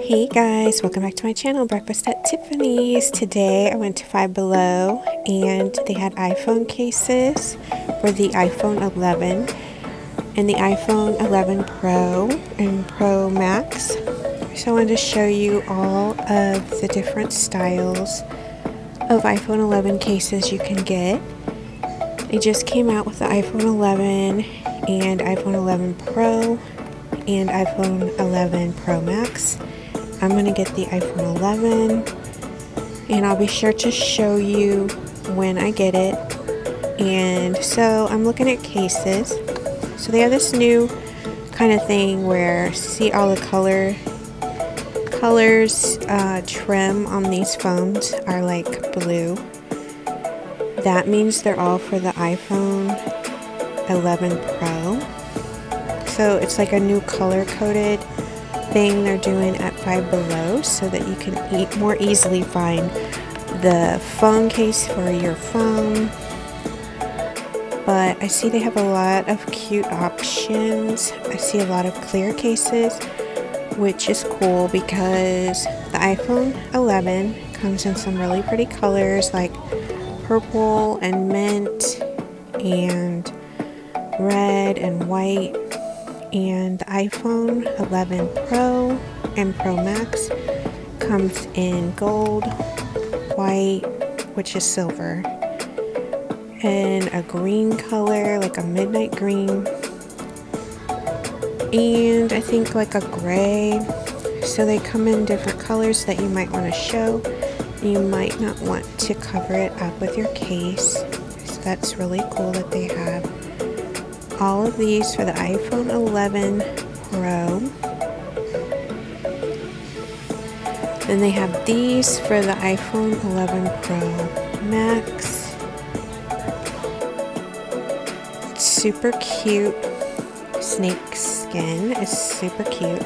Hey guys, welcome back to my channel, Breakfast at Tiffany's. Today I went to Five Below and they had iPhone cases for the iPhone 11 and the iPhone 11 Pro and Pro Max. So I wanted to show you all of the different styles of iPhone 11 cases you can get. They just came out with the iPhone 11 and iPhone 11 Pro and iPhone 11 Pro Max. I'm going to get the iPhone 11 and I'll be sure to show you when I get it. And so I'm looking at cases. So they have this new kind of thing where see all the colors trim on these phones are like blue. That means they're all for the iPhone 11 Pro. So it's like a new color coded thing they're doing at Five Below so that you can more easily find the phone case for your phone. But I see they have a lot of cute options. I see a lot of clear cases, which is cool because the iPhone 11 comes in some really pretty colors like purple and mint and red and white. And the iPhone 11 Pro and Pro Max comes in gold, white, which is silver, and a green color, like a midnight green, and I think like a gray. So they come in different colors that you might want to show. You might not want to cover it up with your case. So that's really cool that they have all of these for the iPhone 11 Pro. Then they have these for the iPhone 11 Pro Max. It's super cute. Snake skin is super cute.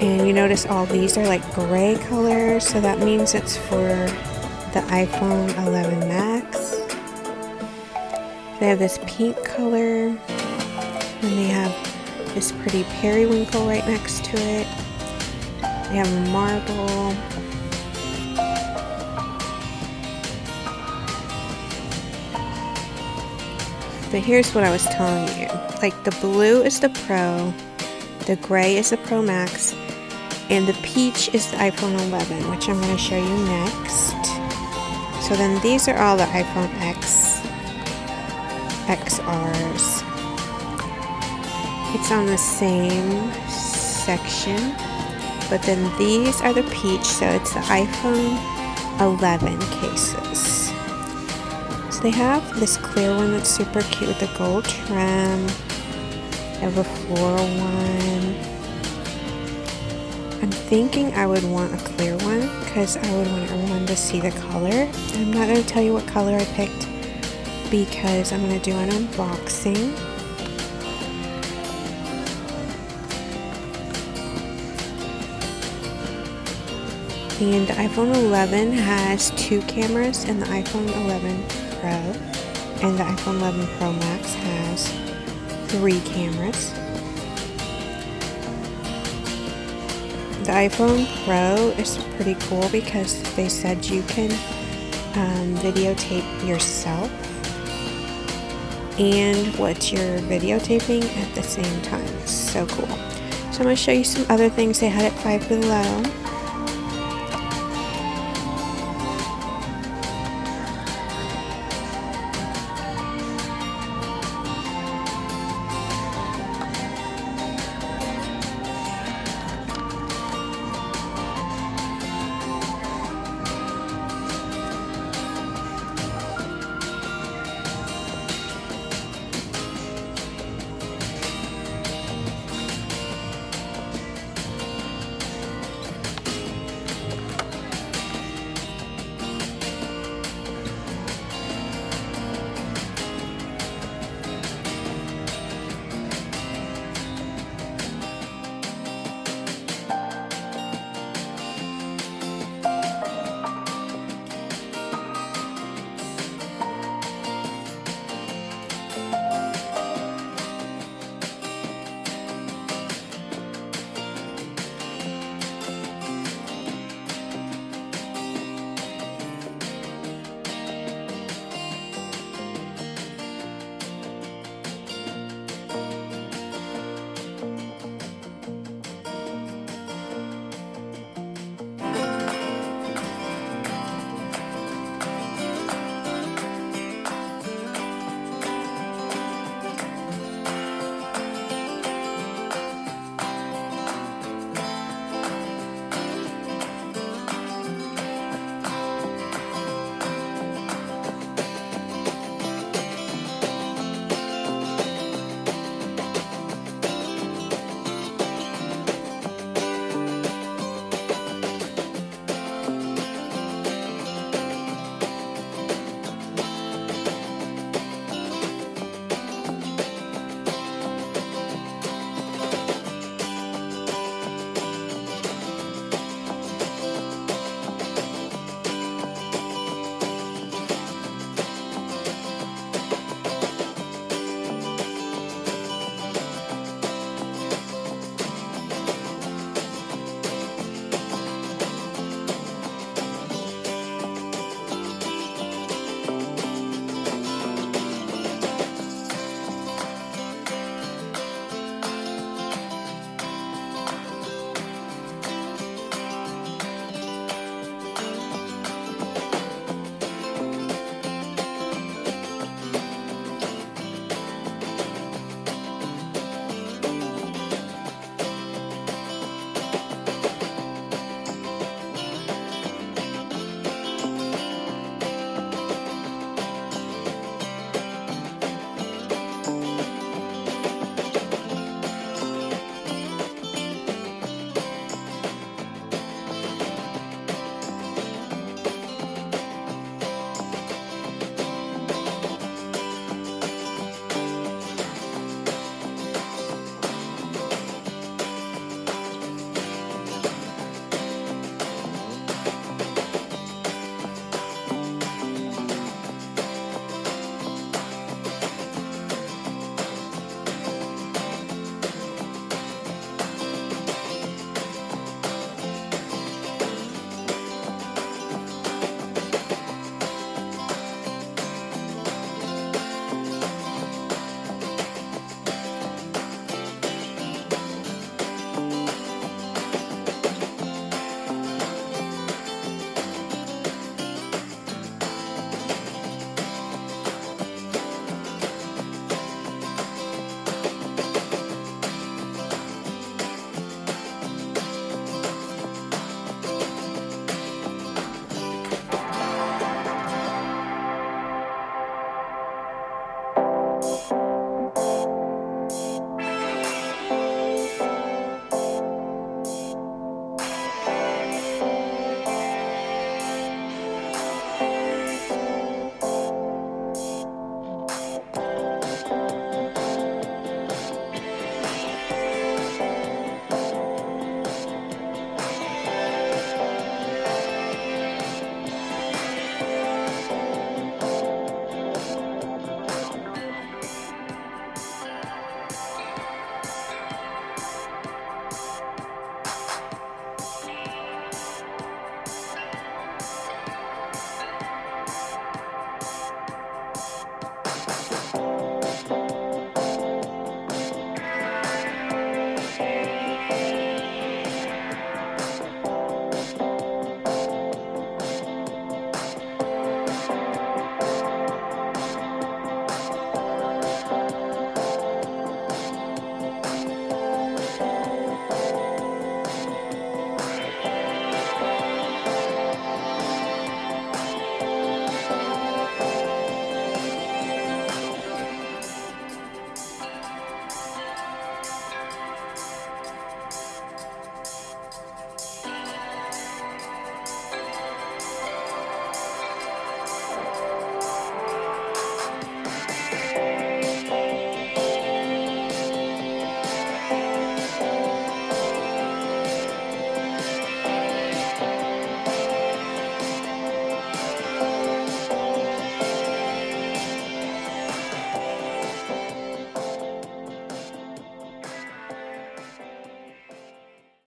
And you notice all these are like gray colors, so that means it's for the iPhone 11 Max. They have this pink color, and they have this pretty periwinkle right next to it. They have marble. But here's what I was telling you. Like the blue is the Pro, the gray is the Pro Max, and the peach is the iPhone 11, which I'm going to show you next. So then these are all the iPhone XRs. It's on the same section, but then these are the peach, so it's the iPhone 11 cases. So they have this clear one that's super cute with the gold trim. They have a floral one. I'm thinking I would want a clear one because I would want everyone to see the color. I'm not going to tell you what color I picked because I'm going to do an unboxing. And the iPhone 11 has 2 cameras, and the iPhone 11 Pro and the iPhone 11 Pro Max has 3 cameras. The iPhone Pro is pretty cool because they said you can videotape yourself and what you're videotaping at the same time. It's so cool. So I'm going to show you some other things they had at Five Below.